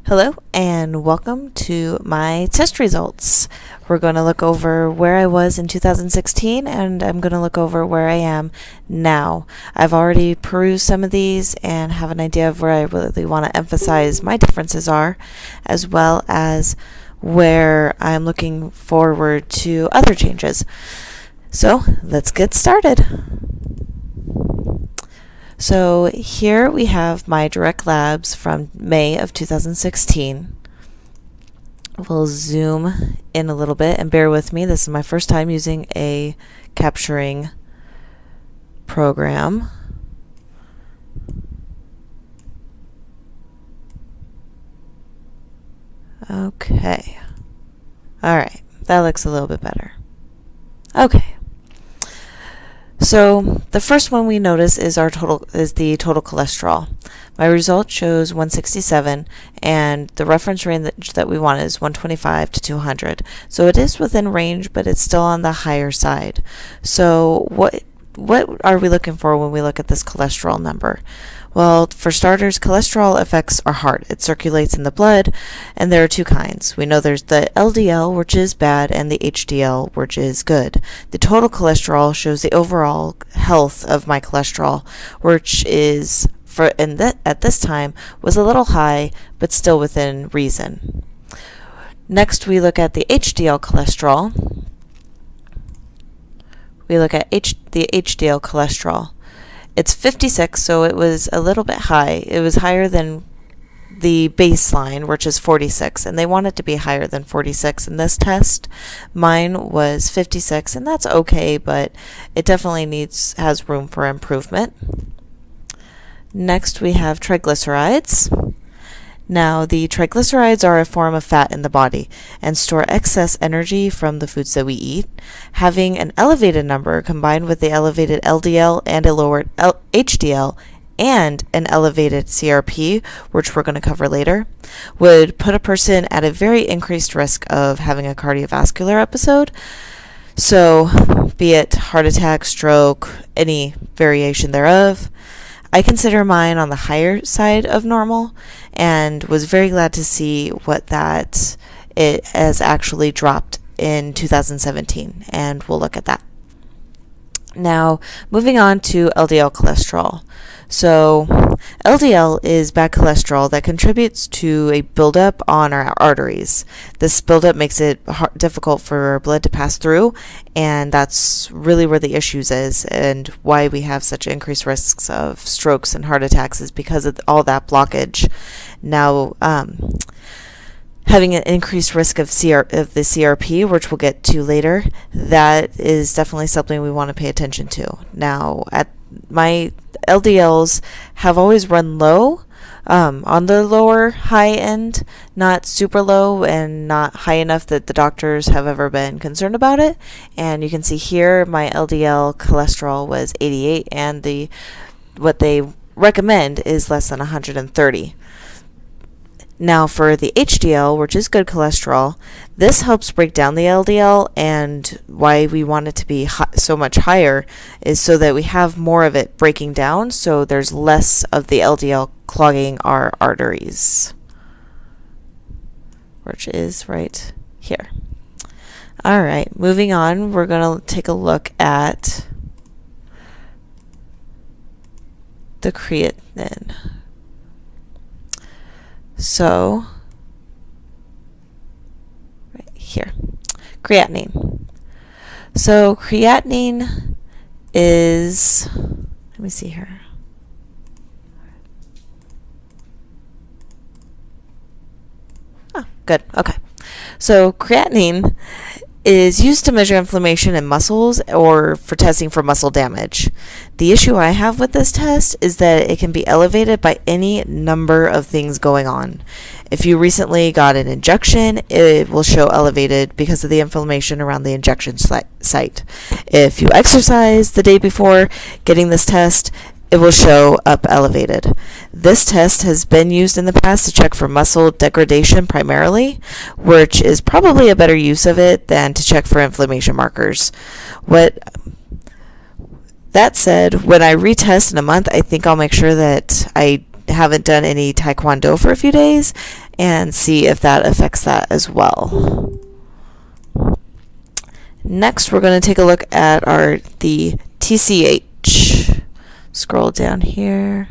Hello and welcome to my test results. We're going to look over where I was in 2016 and I'm going to look over where I am now. I've already perused some of these and have an idea of where I really want to emphasize my differences are, as well as where I'm looking forward to other changes. So let's get started. So here we have my direct labs from May of 2016. We'll zoom in a little bit and bear with me. This is my first time using a capturing program. Okay. All right. That looks a little bit better. Okay. So the first one we notice is the total cholesterol. My result shows 167, and the reference range that we want is 125 to 200. So it is within range, but it's still on the higher side. So what are we looking for when we look at this cholesterol number? Well, for starters, cholesterol affects our heart. It circulates in the blood, and there are two kinds. We know there's the LDL, which is bad, and the HDL, which is good. The total cholesterol shows the overall health of my cholesterol, which is, at this time, was a little high, but still within reason. Next, we look at the HDL cholesterol. We look at the HDL cholesterol. It's 56, so it was a little bit high. It was higher than the baseline, which is 46, and they want it to be higher than 46 in this test. Mine was 56, and that's okay, but it definitely has room for improvement. Next, we have triglycerides. Now, the triglycerides are a form of fat in the body and store excess energy from the foods that we eat. Having an elevated number combined with the elevated LDL and a lower HDL and an elevated CRP, which we're going to cover later, would put a person at a very increased risk of having a cardiovascular episode. So, be it heart attack, stroke, any variation thereof. I consider mine on the higher side of normal and was very glad to see it has actually dropped in 2017, and we'll look at that. Now, moving on to LDL cholesterol. So, LDL is bad cholesterol that contributes to a buildup on our arteries. This buildup makes it difficult for blood to pass through, and that's really where the issues is, and why we have such increased risks of strokes and heart attacks is because of all that blockage. Now, having an increased risk of the CRP, which we'll get to later, that is definitely something we want to pay attention to. Now, my LDLs have always run low, on the lower high end, not super low and not high enough that the doctors have ever been concerned about it. And you can see here my LDL cholesterol was 88, and what they recommend is less than 130. Now for the HDL, which is good cholesterol, this helps break down the LDL, and why we want it to be so much higher is so that we have more of it breaking down, so there's less of the LDL clogging our arteries, which is right here. All right, moving on, we're going to take a look at the creatinine. So, right here, creatinine. So, creatinine is, let me see here. Oh, good. Okay. So, creatinine is used to measure inflammation in muscles or for testing for muscle damage. The issue I have with this test is that it can be elevated by any number of things going on. If you recently got an injection, it will show elevated because of the inflammation around the injection site. If you exercise the day before getting this test, it will show up elevated. This test has been used in the past to check for muscle degradation primarily, which is probably a better use of it than to check for inflammation markers. That said, when I retest in a month, I think I'll make sure that I haven't done any taekwondo for a few days, and see if that affects that as well. Next, we're going to take a look at the TCH. Scroll down here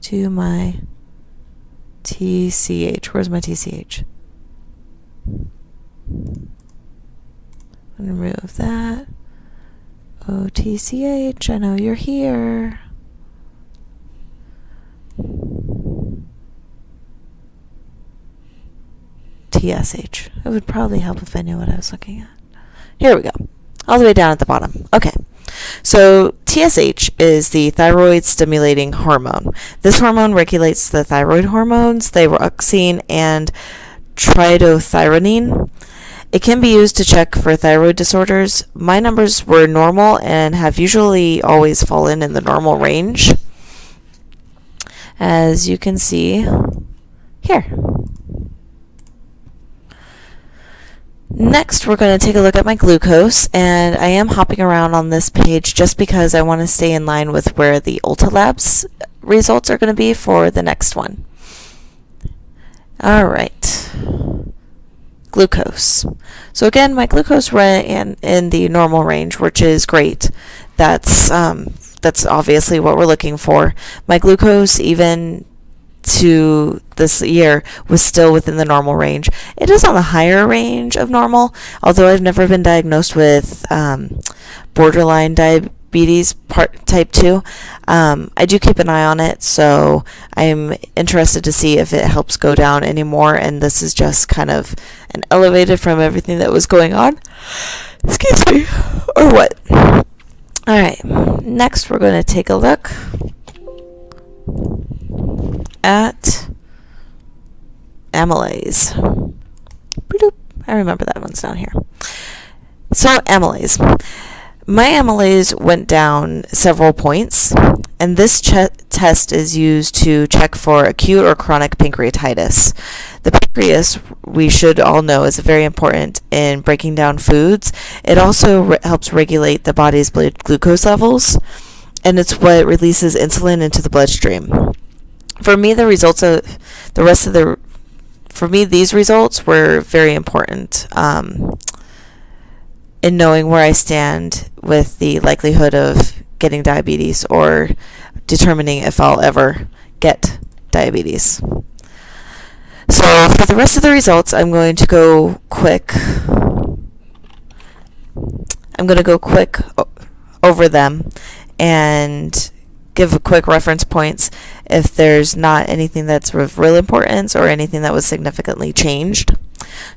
to my TCH. Where's my TCH? I'm going to remove that. Oh, TCH, I know you're here. TSH. It would probably help if I knew what I was looking at. Here we go. All the way down at the bottom. Okay. So TSH is the thyroid stimulating hormone. This hormone regulates the thyroid hormones, thyroxine and tridothyronine. It can be used to check for thyroid disorders. My numbers were normal and have usually always fallen in the normal range, as you can see here. Next, we're going to take a look at my glucose, and I am hopping around on this page just because I want to stay in line with where the Ulta Labs results are going to be for the next one. All right. Glucose. So again, my glucose ran in the normal range, which is great. That's obviously what we're looking for. My glucose, even to this year, was still within the normal range. It is on the higher range of normal, although I've never been diagnosed with borderline diabetes type 2. I do keep an eye on it, so I'm interested to see if it helps go down anymore, and this is just kind of an elevated from everything that was going on. Excuse me. Or what? Alright, next we're going to take a look at amylase. Bloop. I remember that one's down here. So amylase. My amylase went down several points, and this test is used to check for acute or chronic pancreatitis. The pancreas, we should all know, is very important in breaking down foods. It also helps regulate the body's blood glucose levels, and it's what releases insulin into the bloodstream. For me, these results were very important in knowing where I stand with the likelihood of getting diabetes or determining if I'll ever get diabetes. So for the rest of the results, I'm going to go quick. Over them and give a quick reference points if there's not anything that's of real importance or anything that was significantly changed.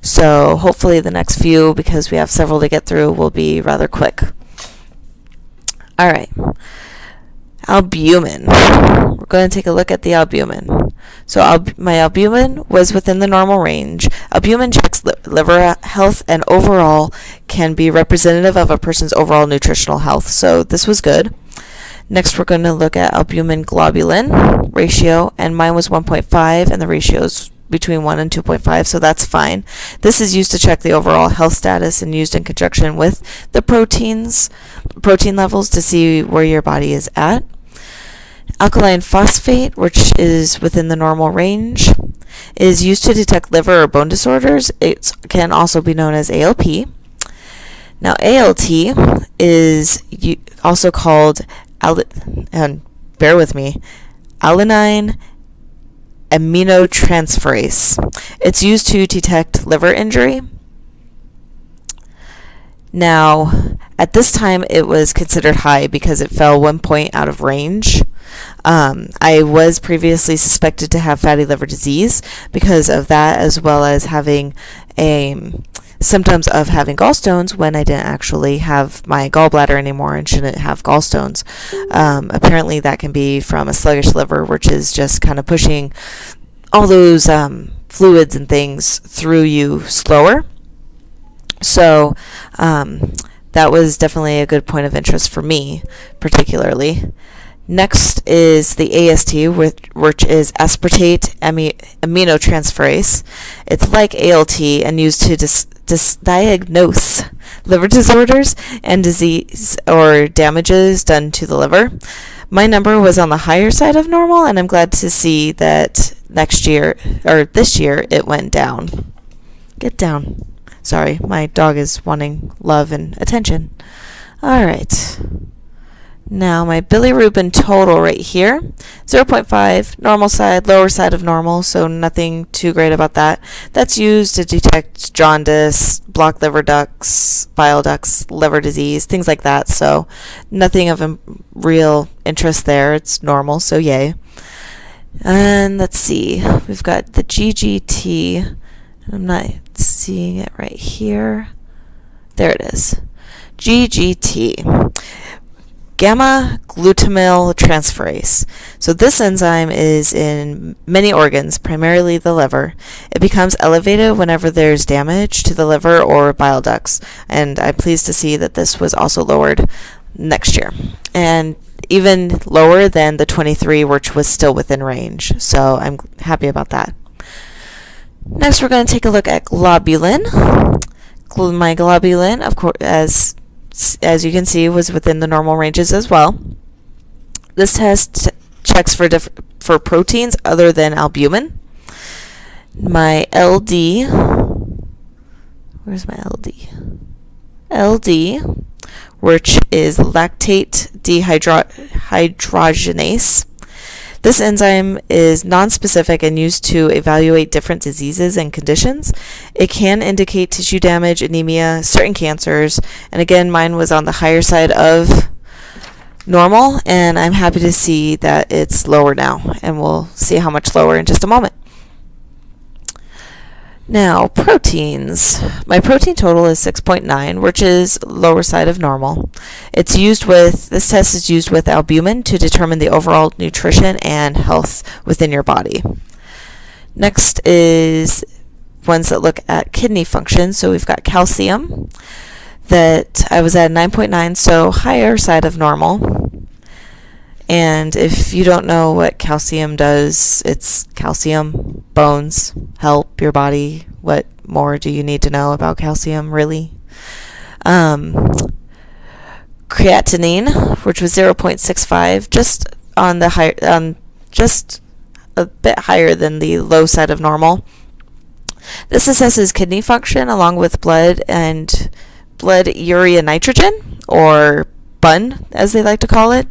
So hopefully the next few, because we have several to get through, will be rather quick. Alright. Albumin. We're going to take a look at the albumin. So my albumin was within the normal range. Albumin checks liver health and overall can be representative of a person's overall nutritional health. So this was good. Next, we're going to look at albumin globulin ratio, and mine was 1.5, and the ratio is between 1 and 2.5, so that's fine. This is used to check the overall health status and used in conjunction with the protein levels to see where your body is at. Alkaline phosphate, which is within the normal range, is used to detect liver or bone disorders. It can also be known as ALP. Now, ALT is also called and bear with me, alanine aminotransferase. It's used to detect liver injury. Now, at this time, it was considered high because it fell 1 point out of range. I was previously suspected to have fatty liver disease because of that, as well as having symptoms of having gallstones when I didn't actually have my gallbladder anymore and shouldn't have gallstones. Apparently that can be from a sluggish liver, which is just kind of pushing all those fluids and things through you slower. So that was definitely a good point of interest for me, particularly. Next is the AST, which is aspartate aminotransferase. It's like ALT and used to diagnose liver disorders and disease or damages done to the liver. My number was on the higher side of normal, and I'm glad to see that this year, it went down. Get down. Sorry, my dog is wanting love and attention. All right. Now my bilirubin total right here, 0.5, normal side, lower side of normal, so nothing too great about that. That's used to detect jaundice, blocked liver ducts, bile ducts, liver disease, things like that, so nothing of real interest there. It's normal, so yay. And let's see, we've got the GGT. I'm not seeing it right here. There it is. GGT. Gamma glutamyl transferase. So this enzyme is in many organs, primarily the liver. It becomes elevated whenever there's damage to the liver or bile ducts, and I'm pleased to see that this was also lowered next year, and even lower than the 23, which was still within range. So I'm happy about that. Next, we're going to take a look at globulin. My globulin, of course, as you can see, was within the normal ranges as well. This test checks for proteins other than albumin. My LD, where's my LD? LD, which is lactate dehydrogenase. This enzyme is nonspecific and used to evaluate different diseases and conditions. It can indicate tissue damage, anemia, certain cancers, and again, mine was on the higher side of normal, and I'm happy to see that it's lower now, and we'll see how much lower in just a moment. Now, proteins. My protein total is 6.9, which is lower side of normal. This test is used with albumin to determine the overall nutrition and health within your body. Next is ones that look at kidney function. So we've got calcium, that I was at 9.9, so higher side of normal. And if you don't know what calcium does, it's calcium, bones, help your body. What more do you need to know about calcium, really? Creatinine, which was 0.65, just on the high, just a bit higher than the low side of normal. This assesses kidney function along with blood urea nitrogen, or BUN, as they like to call it.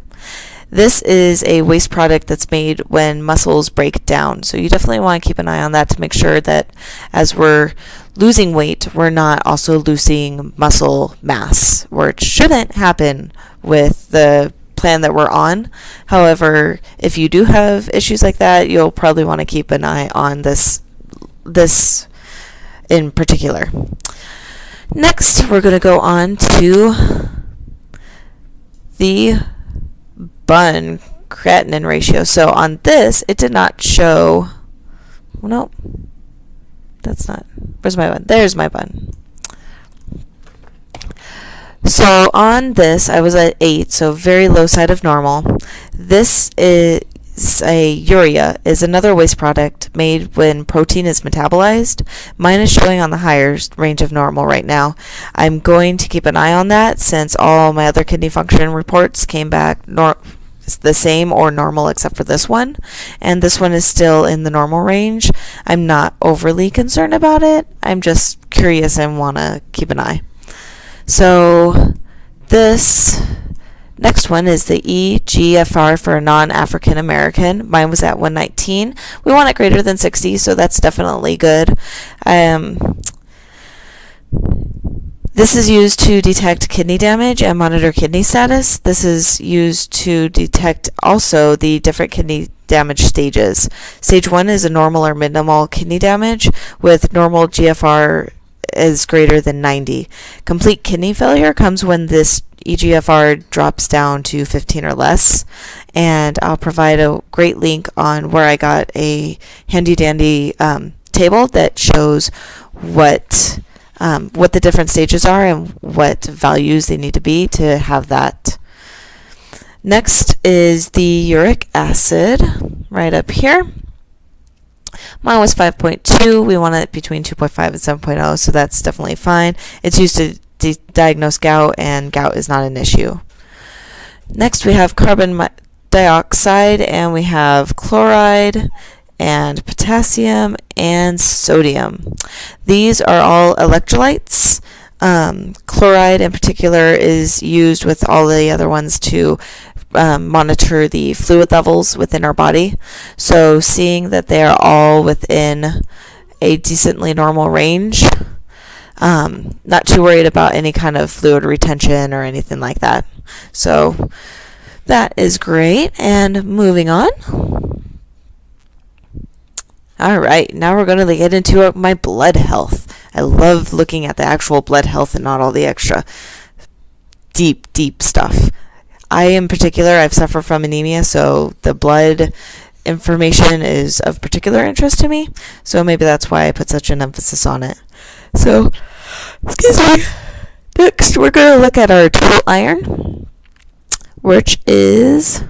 This is a waste product that's made when muscles break down. So you definitely want to keep an eye on that to make sure that as we're losing weight, we're not also losing muscle mass, which shouldn't happen with the plan that we're on. However, if you do have issues like that, you'll probably want to keep an eye on this in particular. Next, we're going to go on to the BUN creatinine ratio. So on this, it did not show. Well, no, that's not. Where's my BUN? There's my BUN. So on this, I was at 8, so very low side of normal. This is urea is another waste product made when protein is metabolized. Mine is showing on the higher range of normal right now. I'm going to keep an eye on that since all my other kidney function reports came back the same or normal except for this one, and this one is still in the normal range. I'm not overly concerned about it. I'm just curious and want to keep an eye. So this next one is the eGFR for a non-African American. Mine was at 119. We want it greater than 60, so that's definitely good. This is used to detect kidney damage and monitor kidney status. This is used to detect also the different kidney damage stages. Stage 1 is a normal or minimal kidney damage with normal GFR is greater than 90. Complete kidney failure comes when this eGFR drops down to 15 or less, and I'll provide a great link on where I got a handy-dandy table that shows what the different stages are and what values they need to be to have that. Next is the uric acid right up here. Mine was 5.2. We want it between 2.5 and 7.0, so that's definitely fine. It's used to diagnose gout, and gout is not an issue. Next, we have dioxide, and we have chloride and potassium and sodium. These are all electrolytes. Chloride in particular is used with all the other ones to monitor the fluid levels within our body. So seeing that they are all within a decently normal range, not too worried about any kind of fluid retention or anything like that. So that is great. And moving on. All right, now we're going to get into my blood health. I love looking at the actual blood health and not all the extra deep stuff. In particular, I've suffered from anemia, so the blood information is of particular interest to me. So maybe that's why I put such an emphasis on it. So, excuse me. Next, we're going to look at our total iron, which is...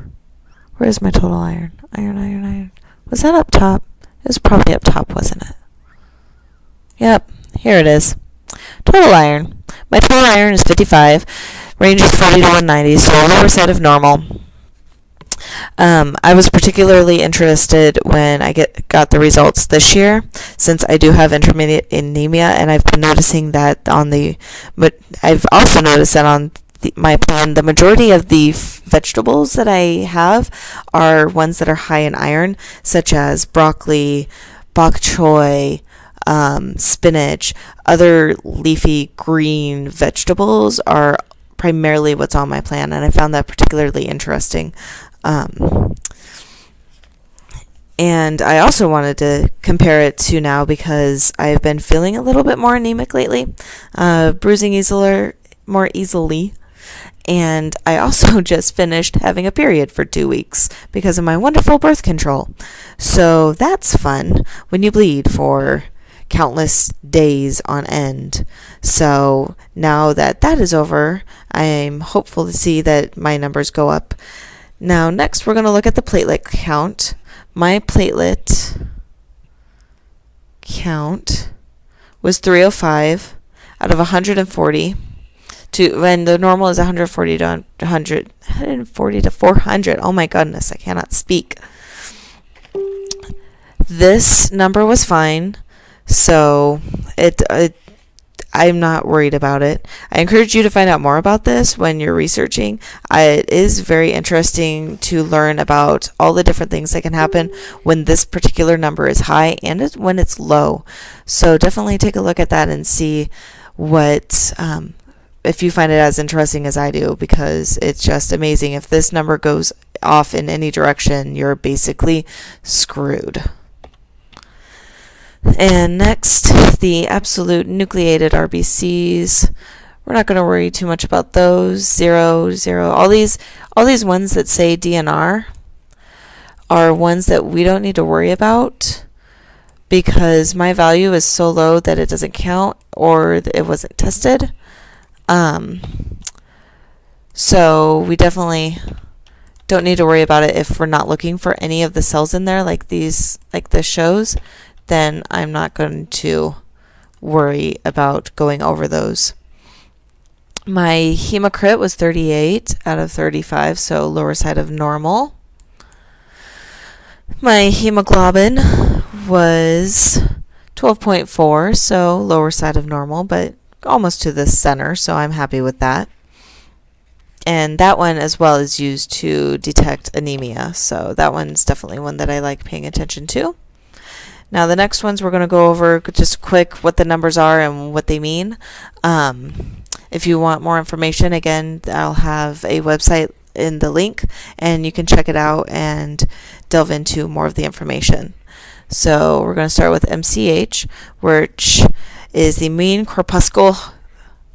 Where's my total iron? Iron. Was that up top? It was probably up top, wasn't it? Yep, here it is. Total iron. My total iron is 55. Range is 40 to 190, so lower side of normal. I was particularly interested when I got the results this year, since I do have intermediate anemia, and I've been noticing that I've also noticed that on my plan, the majority of the vegetables that I have are ones that are high in iron, such as broccoli, bok choy, spinach. Other leafy green vegetables are primarily what's on my plan, and I found that particularly interesting. And I also wanted to compare it to now because I've been feeling a little bit more anemic lately, bruising more easily. And I also just finished having a period for 2 weeks because of my wonderful birth control. So that's fun when you bleed for countless days on end. So now that is over, I'm hopeful to see that my numbers go up. Now, next we're going to look at the platelet count. My platelet count was 305 out of 140. When the normal is 140 to 400. Oh my goodness, I cannot speak. This number was fine, so I'm not worried about it. I encourage you to find out more about this when you're researching. It is very interesting to learn about all the different things that can happen when this particular number is high and when it's low. So definitely take a look at that and see what if you find it as interesting as I do, because it's just amazing. If this number goes off in any direction, you're basically screwed. And next, the absolute nucleated RBCs. We're not going to worry too much about those. 0. All these ones that say DNR are ones that we don't need to worry about because my value is so low that it doesn't count or it wasn't tested. So we definitely don't need to worry about it if we're not looking for any of the cells in there like this shows. Then I'm not going to worry about going over those. My hematocrit was 38 out of 35, so lower side of normal. My hemoglobin was 12.4, so lower side of normal, but almost to the center, so I'm happy with that. And that one as well is used to detect anemia, so that one's definitely one that I like paying attention to. Now the next ones we're going to go over just quick what the numbers are and what they mean. If you want more information, again, I'll have a website in the link and you can check it out and delve into more of the information. So we're going to start with MCH, which is the mean corpuscle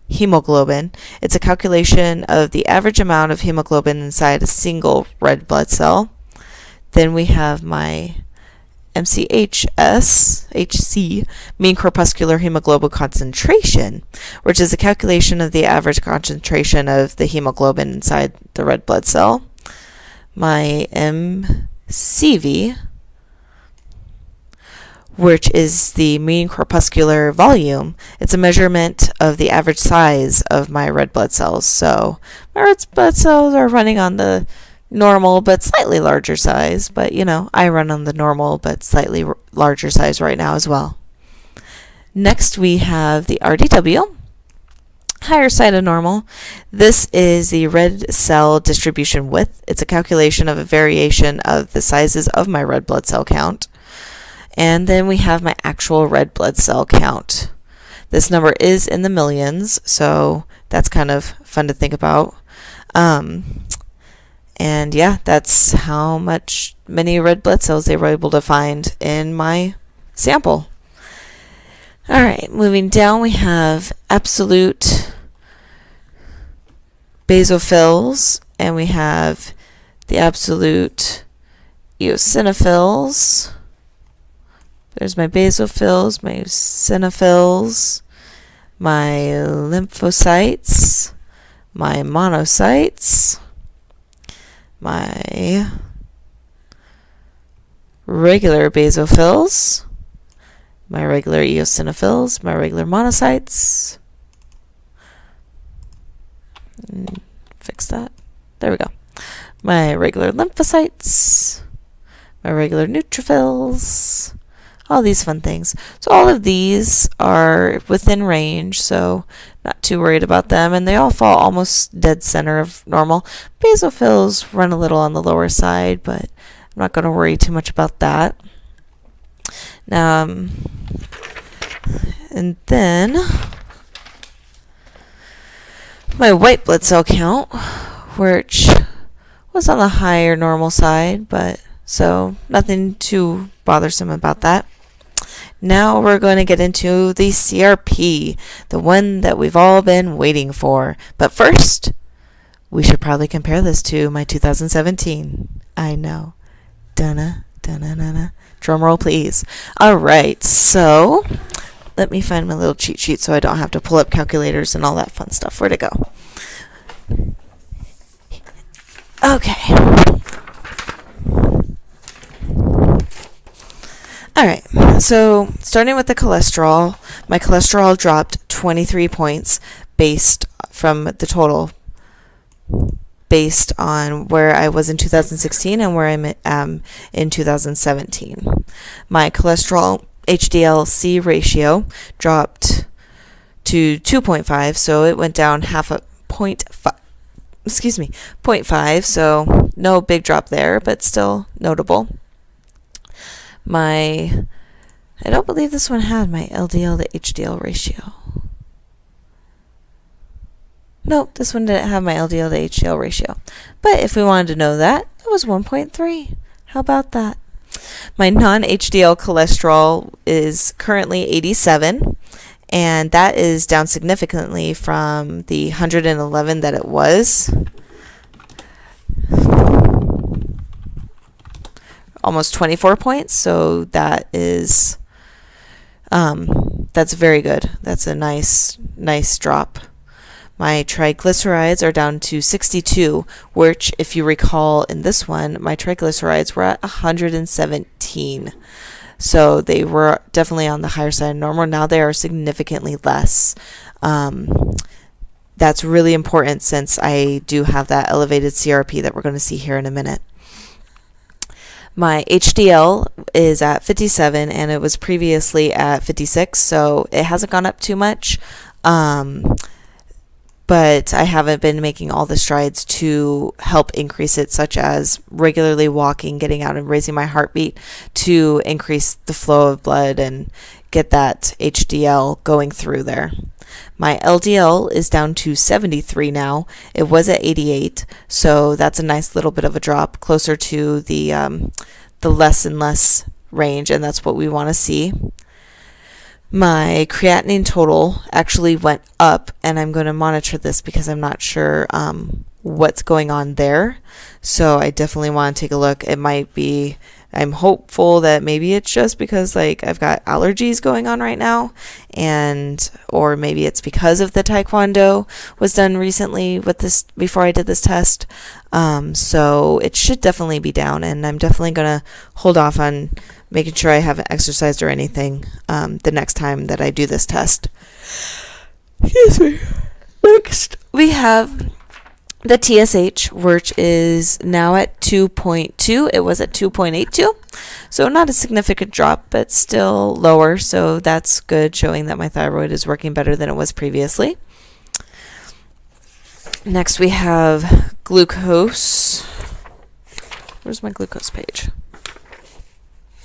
hemoglobin. It's a calculation of the average amount of hemoglobin inside a single red blood cell. Then we have my HC, mean corpuscular hemoglobin concentration, which is a calculation of the average concentration of the hemoglobin inside the red blood cell. My MCV, which is the mean corpuscular volume. It's a measurement of the average size of my red blood cells. So my red blood cells are running on the normal but slightly larger size, but I run on the normal but slightly larger size right now as well. Next we have the RDW, higher side of normal. This is the red cell distribution width. It's a calculation of a variation of the sizes of my red blood cell count. And then we have my actual red blood cell count. This number is in the millions, so that's kind of fun to think about. And yeah, that's how many red blood cells they were able to find in my sample. All right, moving down, we have absolute basophils, and we have the absolute eosinophils. There's my basophils, my eosinophils, my lymphocytes, my monocytes, my regular basophils, my regular eosinophils, my regular monocytes. Fix that. There we go. My regular lymphocytes, my regular neutrophils, all these fun things. So all of these are within range, so not too worried about them, and they all fall almost dead center of normal. Basophils run a little on the lower side, but I'm not going to worry too much about that. Now, and then my white blood cell count, which was on the higher normal side, but so nothing too bothersome about that. Now we're going to get into the CRP, the one that we've all been waiting for. But first, we should probably compare this to my 2017. I know. Dun-na, dun-na-na-na. Drum roll, please. All right, so let me find my little cheat sheet so I don't have to pull up calculators and all that fun stuff. Where'd it go? Okay. All right, so starting with the cholesterol, my cholesterol dropped 23 points based from the total, based on where I was in 2016 and where I am in 2017. My cholesterol HDL-C ratio dropped to 2.5, so it went down half a 0.5, so no big drop there, but still notable. I don't believe this one had my LDL to HDL ratio. Nope, this one didn't have my LDL to HDL ratio. But if we wanted to know that, it was 1.3. How about that? My non-HDL cholesterol is currently 87, and that is down significantly from the 111 that it was. Almost 24 points, so that is that's very good. That's a nice drop. My triglycerides are down to 62, which, if you recall in this one, my triglycerides were at 117. So they were definitely on the higher side of normal. Now they are significantly less. That's really important since I do have that elevated CRP that we're going to see here in a minute. My HDL is at 57, and it was previously at 56, so it hasn't gone up too much. But I haven't been making all the strides to help increase it, such as regularly walking, getting out and raising my heartbeat to increase the flow of blood and get that HDL going through there. My LDL is down to 73 now. It was at 88, so that's a nice little bit of a drop, closer to the less and less range, and that's what we want to see. My creatinine total actually went up, and I'm going to monitor this because I'm not sure what's going on there. So I definitely want to take a look. It might be, I'm hopeful that maybe it's just because I've got allergies going on right now, or maybe it's because of the taekwondo was done recently with this before I did this test. So it should definitely be down, and I'm definitely going to hold off on making sure I haven't exercised or anything the next time that I do this test. Excuse me. Next, we have The TSH, which is now at 2.2, it was at 2.82, so not a significant drop, but still lower, so that's good, showing that my thyroid is working better than it was previously. Next we have glucose. Where's my glucose page?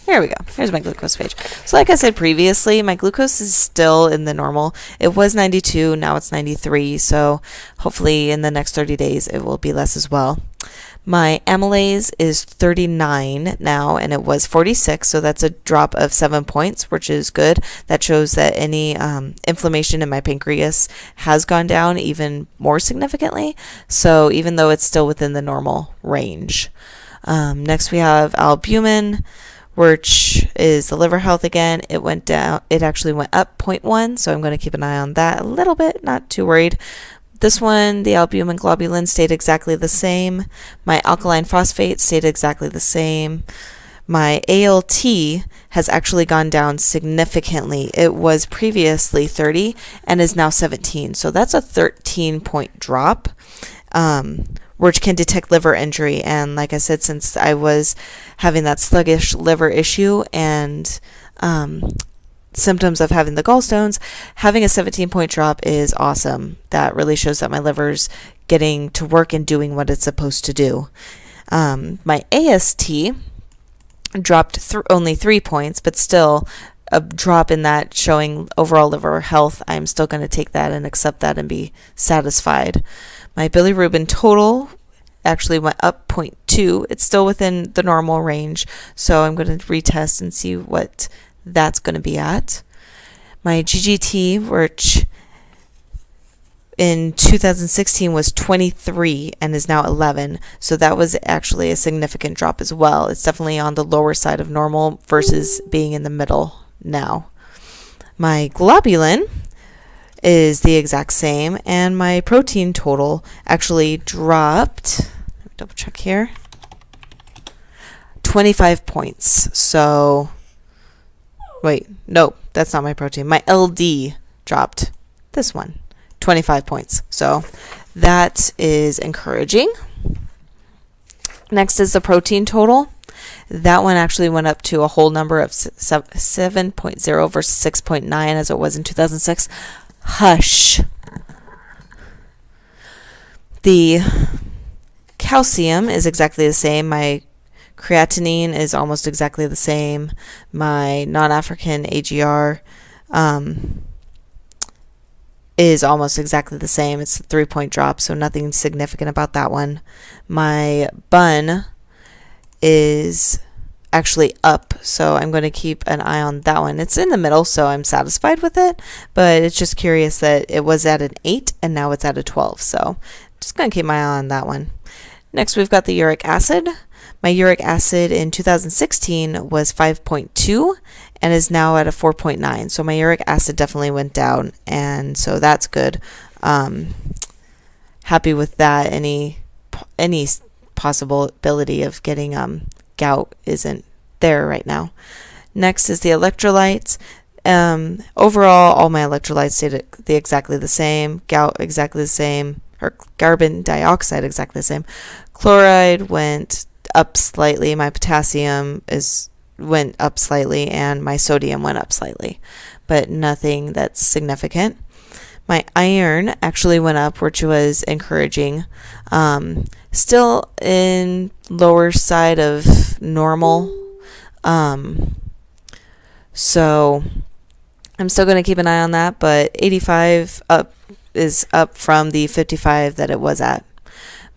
Here we go. Here's my glucose page. So like I said previously, my glucose is still in the normal. It was 92, now it's 93, so hopefully in the next 30 days it will be less as well. My amylase is 39 now, and it was 46, so that's a drop of 7 points, which is good. That shows that any inflammation in my pancreas has gone down even more significantly, so even though it's still within the normal range. Next we have albumin, which is the liver health again. It went down, it actually went up 0.1, so I'm going to keep an eye on that a little bit, not too worried. This one, the albumin globulin stayed exactly the same. My alkaline phosphate stayed exactly the same. My ALT has actually gone down significantly. It was previously 30 and is now 17, so that's a 13-point drop. Which can detect liver injury. And like I said, since I was having that sluggish liver issue and symptoms of having the gallstones, having a 17-point drop is awesome. That really shows that my liver's getting to work and doing what it's supposed to do. My AST dropped only 3 points, but still a drop in that, showing overall liver health. I'm still going to take that and accept that and be satisfied. My bilirubin total actually went up 0.2. It's still within the normal range, so I'm going to retest and see what that's going to be at. My GGT, which in 2016 was 23 and is now 11, so that was actually a significant drop as well. It's definitely on the lower side of normal versus being in the middle now. My globulin is the exact same, and my protein total actually dropped, let me double check here, 25 points. So wait, no, that's not my protein. My LD dropped, this one, 25 points. So that is encouraging. Next is the protein total. That one actually went up to a whole number of 7.0 versus 6.9 as it was in 2006. Hush. The calcium is exactly the same. My creatinine is almost exactly the same. My non-African AGR is almost exactly the same. It's a 3-point drop, so nothing significant about that one. My bun is actually up, so I'm going to keep an eye on that one. It's in the middle, so I'm satisfied with it, but it's just curious that it was at an 8 and now it's at a 12, so just going to keep my eye on that one. Next, we've got the uric acid. My uric acid in 2016 was 5.2 and is now at a 4.9, so my uric acid definitely went down, and so that's good. Happy with that. Any possibility of getting gout isn't there right now. Next is the electrolytes. Overall, all my electrolytes stayed exactly the same. Gout exactly the same, or carbon dioxide exactly the same. Chloride went up slightly. My potassium went up slightly, and my sodium went up slightly, but nothing that's significant. My iron actually went up, which was encouraging. Still in lower side of normal. So I'm still going to keep an eye on that, but 85 is up from the 55 that it was at.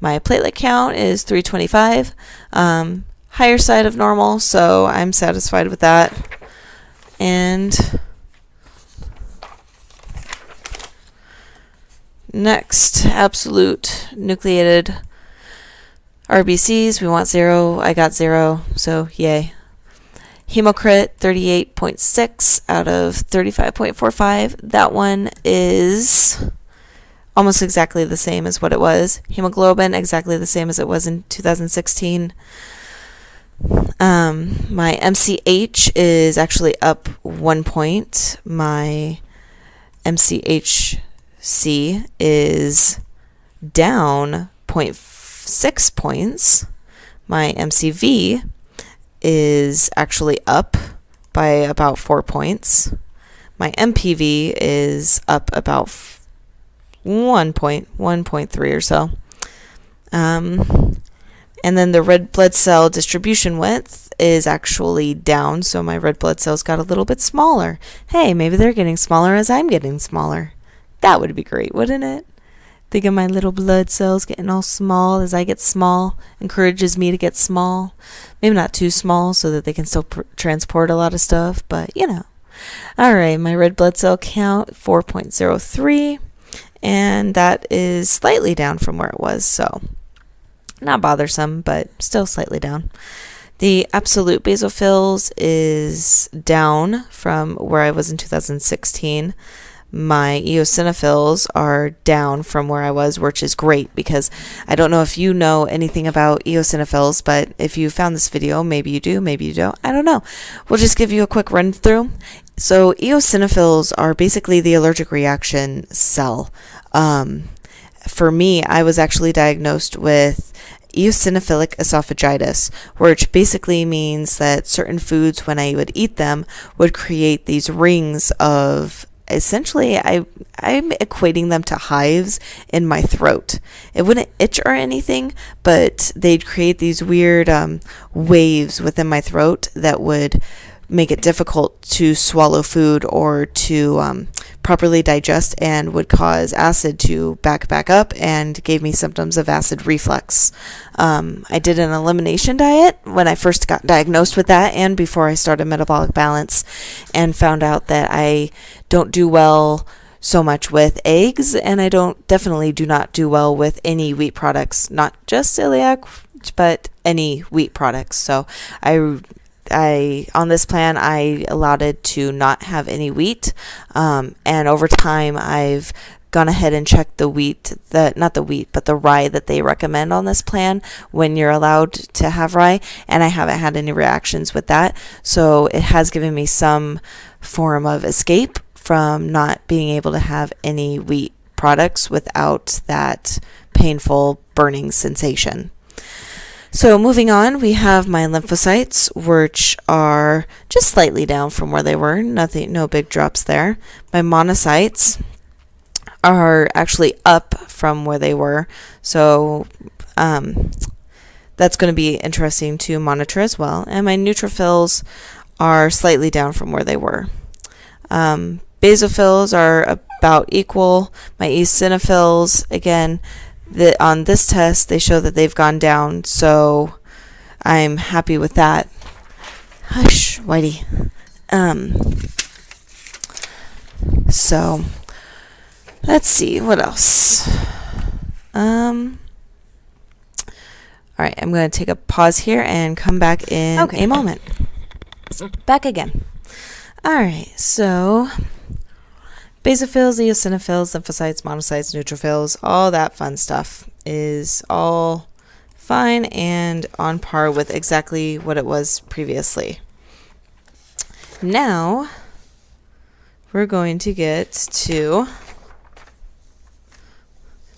My platelet count is 325, higher side of normal, so I'm satisfied with that. And next, absolute nucleated RBCs. We want 0. I got 0, so yay. Hemocrit 38.6 out of 35.45. That one is almost exactly the same as what it was. Hemoglobin exactly the same as it was in 2016. My MCH is actually up 1 point. My MCHC is down 0.6 points. My MCV is actually up by about 4 points. My MPV is up about 1.3 or so. And then the red blood cell distribution width is actually down, so my red blood cells got a little bit smaller. Hey, maybe they're getting smaller as I'm getting smaller. That would be great, wouldn't it? Think of my little blood cells getting all small as I get small. Encourages me to get small. Maybe not too small so that they can still transport a lot of stuff, but you know. All right, my red blood cell count, 4.03, and that is slightly down from where it was, so not bothersome, but still slightly down. The absolute basophils is down from where I was in 2016. My eosinophils are down from where I was, which is great because I don't know if you know anything about eosinophils, but if you found this video, maybe you do, maybe you don't. I don't know. We'll just give you a quick run through. So eosinophils are basically the allergic reaction cell. For me, I was actually diagnosed with eosinophilic esophagitis, which basically means that certain foods, when I would eat them, would create these rings of, essentially, I'm equating them to hives in my throat. It wouldn't itch or anything, but they'd create these weird waves within my throat that would make it difficult to swallow food or to properly digest, and would cause acid to back up and gave me symptoms of acid reflux. I did an elimination diet when I first got diagnosed with that and before I started Metabolic Balance, and found out that I don't do well so much with eggs, and I definitely do not do well with any wheat products, not just celiac, but any wheat products. So I on this plan, I allotted to not have any wheat, and over time I've gone ahead and checked the rye that they recommend on this plan when you're allowed to have rye, and I haven't had any reactions with that. So it has given me some form of escape from not being able to have any wheat products without that painful burning sensation. So moving on, we have my lymphocytes, which are just slightly down from where they were. No big drops there. My monocytes are actually up from where they were. So that's going to be interesting to monitor as well. And my neutrophils are slightly down from where they were. Basophils are about equal. My eosinophils, again, on this test, they show that they've gone down, so I'm happy with that. Hush, Whitey. So, let's see, what else? Alright, I'm going to take a pause here and come back in a moment. Back again. Alright, so basophils, eosinophils, lymphocytes, monocytes, neutrophils, all that fun stuff is all fine and on par with exactly what it was previously. Now, we're going to get to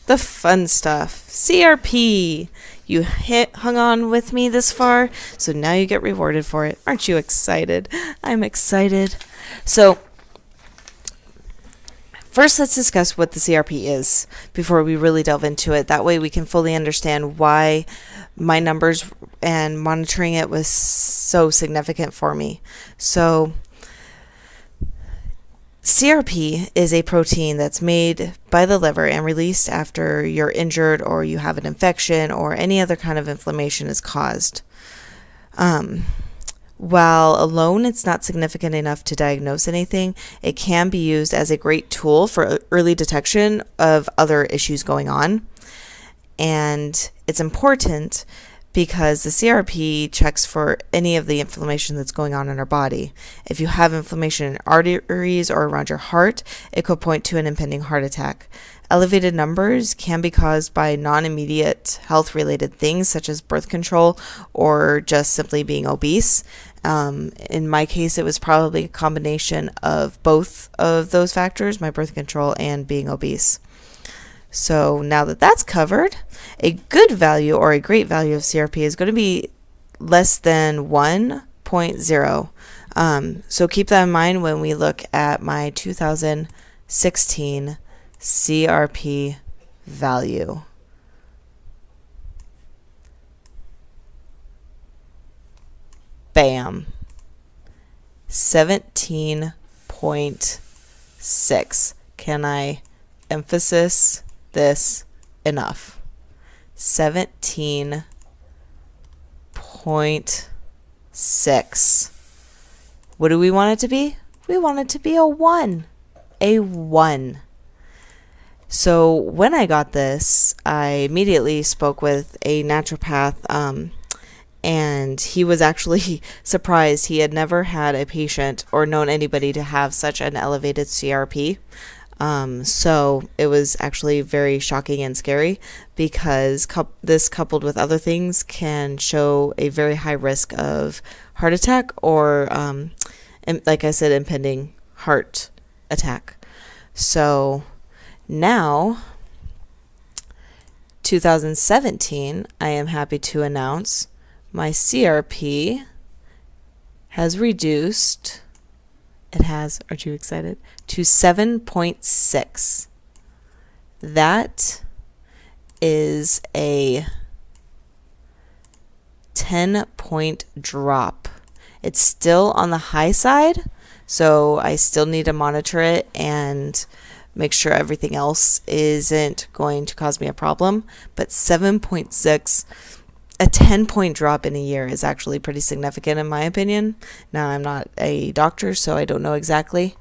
the fun stuff. CRP. You hung on with me this far, so now you get rewarded for it. Aren't you excited? I'm excited. So, first, let's discuss what the CRP is before we really delve into it. That way we can fully understand why my numbers and monitoring it was so significant for me. So, CRP is a protein that's made by the liver and released after you're injured or you have an infection or any other kind of inflammation is caused. While alone it's not significant enough to diagnose anything, it can be used as a great tool for early detection of other issues going on. And it's important because the CRP checks for any of the inflammation that's going on in our body. If you have inflammation in arteries or around your heart, it could point to an impending heart attack. Elevated numbers can be caused by non-immediate health-related things such as birth control or just simply being obese. In my case, it was probably a combination of both of those factors, my birth control and being obese. So now that that's covered, a good value or a great value of CRP is going to be less than 1.0. So keep that in mind when we look at my 2016 CRP value. Bam. 17.6. Can I emphasize this enough? 17.6. What do we want it to be? We want it to be a 1. A 1. So when I got this, I immediately spoke with a naturopath, and he was actually surprised. He had never had a patient or known anybody to have such an elevated CRP. So it was actually very shocking and scary, because this coupled with other things can show a very high risk of heart attack or, like I said, impending heart attack. So now, 2017, I am happy to announce my CRP has reduced. It has, aren't you excited? To 7.6. That is a 10-point drop. It's still on the high side, so I still need to monitor it and make sure everything else isn't going to cause me a problem. But 7.6, a 10-point drop in a year is actually pretty significant in my opinion. Now, I'm not a doctor, so I don't know exactly.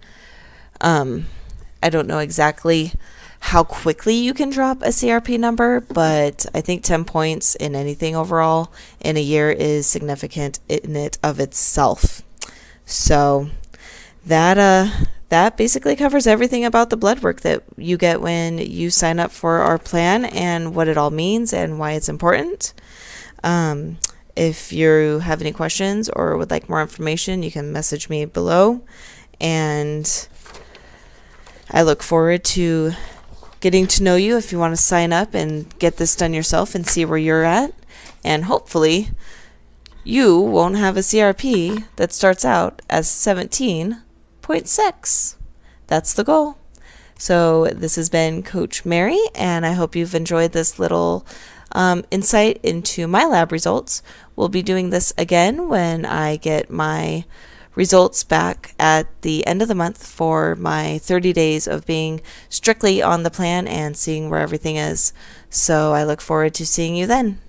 I don't know exactly how quickly you can drop a CRP number, but I think 10 points in anything overall in a year is significant in it of itself. So that basically covers everything about the blood work that you get when you sign up for our plan, and what it all means and why it's important. If you have any questions or would like more information, you can message me below, and I look forward to getting to know you if you want to sign up and get this done yourself and see where you're at. And hopefully you won't have a CRP that starts out as 17.6. That's the goal. So this has been Coach Mary, and I hope you've enjoyed this little insight into my lab results. We'll be doing this again when I get my results back at the end of the month for my 30 days of being strictly on the plan and seeing where everything is. So I look forward to seeing you then.